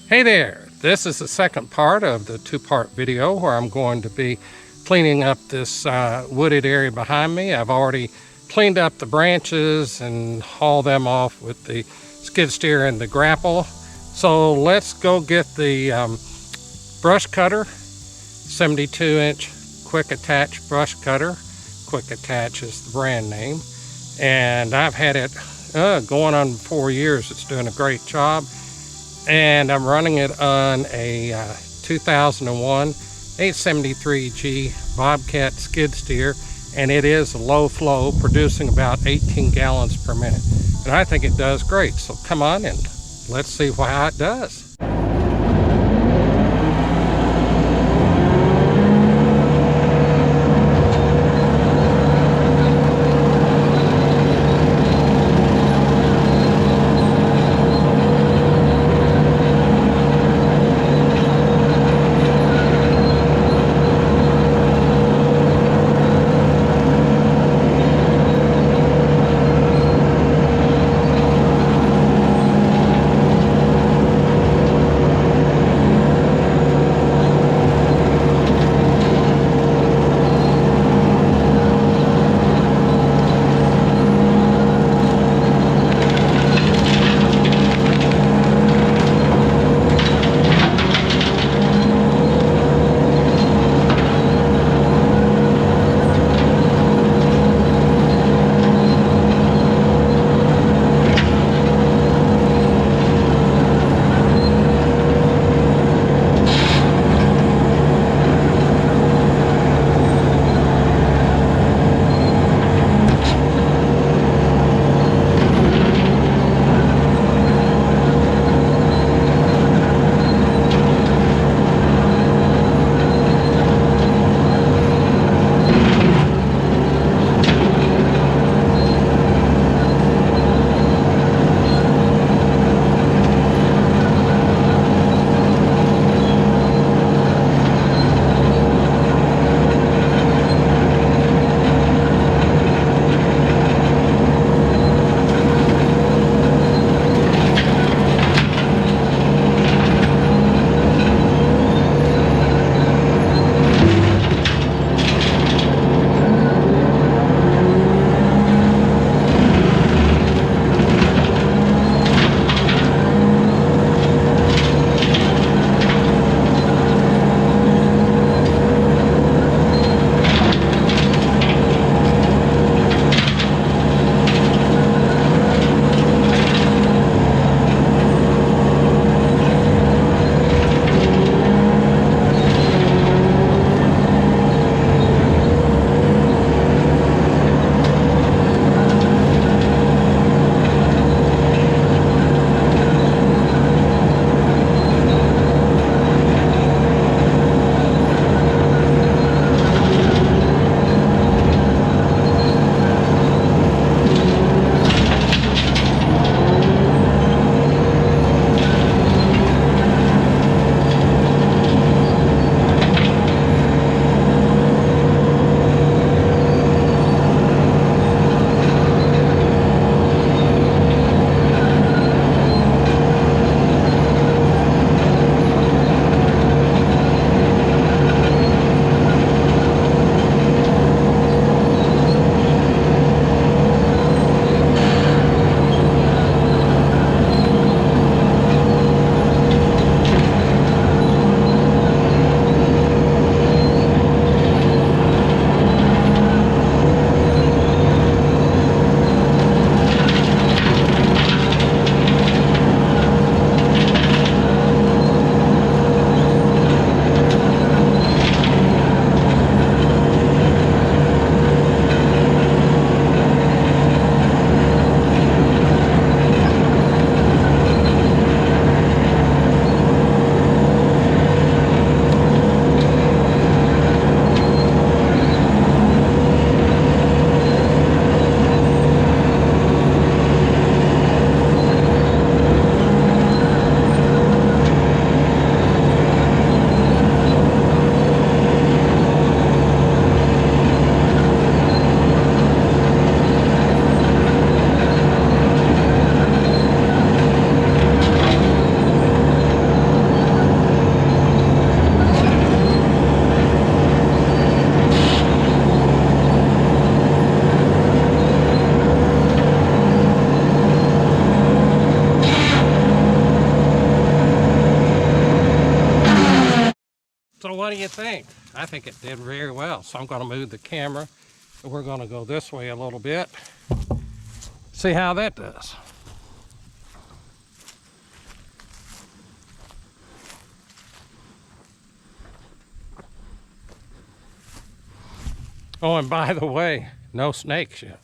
Hey there, this is the second part of the two-part video where I'm going to be cleaning up this wooded area behind me. I've already cleaned up the branches and hauled them off with the skid steer and the grapple. So let's go get the brush cutter, 72-inch quick attach brush cutter. Quick attach is the brand name. And I've had it going on 4 years. It's doing a great job. And I'm running it on a 2001 873G Bobcat skid steer, and it is low flow, producing about 18 gallons per minute. And I think it does great. So come on and let's see how it does. what do you think? I think it did very well. So I'm going to move the camera and we're going to go this way a little bit. See how that does. Oh, and by the way, no snakes yet.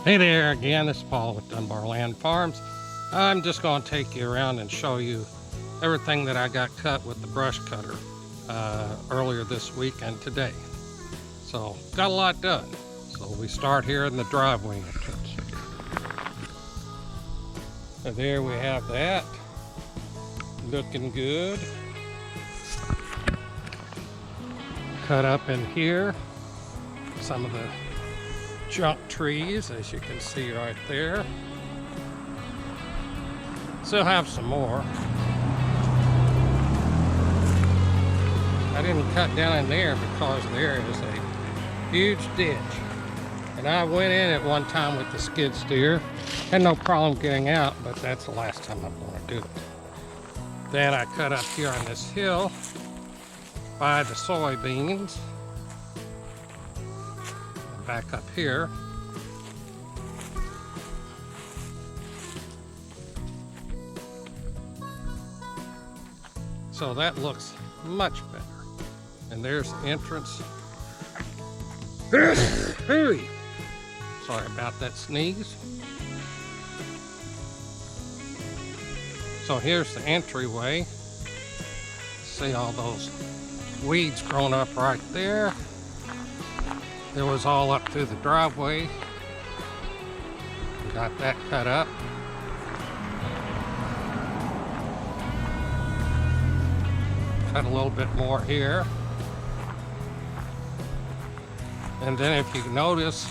Hey there again, this is Paul with Dunbar Land Farms. I'm just going to take you around and show you everything that I got cut with the brush cutter earlier this week and today. So, got a lot done. So we start here in the driveway entrance. And there we have that. Looking good. Cut up in here some of the junk trees, as you can see right there. Still have some more. I didn't cut down in there because there is a huge ditch. And I went in at one time with the skid steer. Had no problem getting out, but that's the last time I'm going to do it. Then I cut up here on this hill by the soybeans. Back up here. So that looks much better. And there's the entrance. Sorry about that sneeze. So here's the entryway. See all those weeds growing up right there. It was all up through the driveway. Got that cut up. Cut a little bit more here. And then if you notice,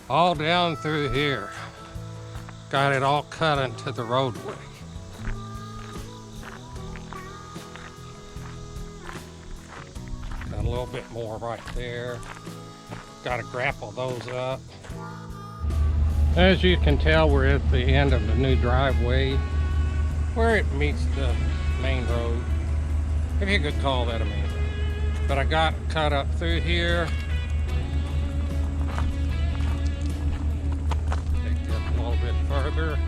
all down through here, got it all cut into the roadway. Got a little bit more right there. Got to grapple those up. As you can tell, we're at the end of the new driveway where it meets the main road, if you could call that a main road. But I got cut up through here. Take it up a little bit further.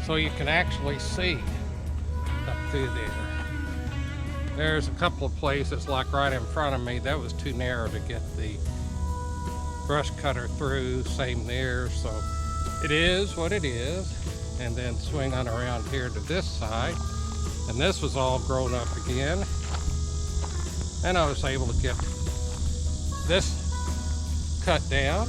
So you can actually see up through there. There's a couple of places, like right in front of me, that was too narrow to get the brush cutter through. Same there, so it is what it is. And then swing on around here to this side, and this was all grown up again. And I was able to get this cut down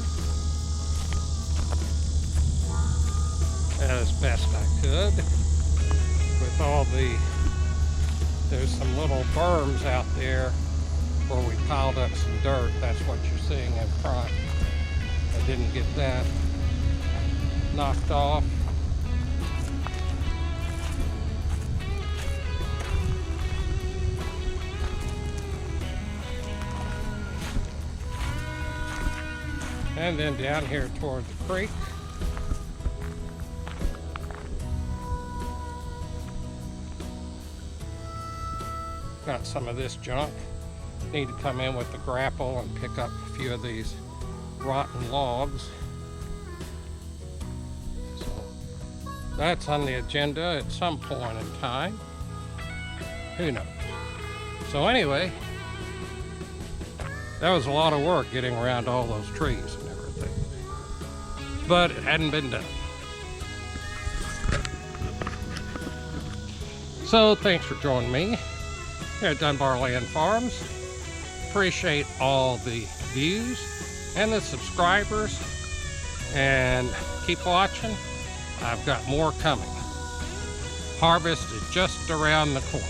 as best I could with all there's some little berms out there where we piled up some dirt. That's what you're seeing in front. I didn't get that knocked off. And then down here toward the creek. Got some of this junk. Need to come in with the grapple and pick up a few of these rotten logs. So that's on the agenda at some point in time. Who knows? So anyway, that was a lot of work getting around all those trees and everything. But it hadn't been done. So thanks for joining me here at Dunbar Land Farms. Appreciate all the views and the subscribers, and keep watching. I've got more coming. Harvest is just around the corner.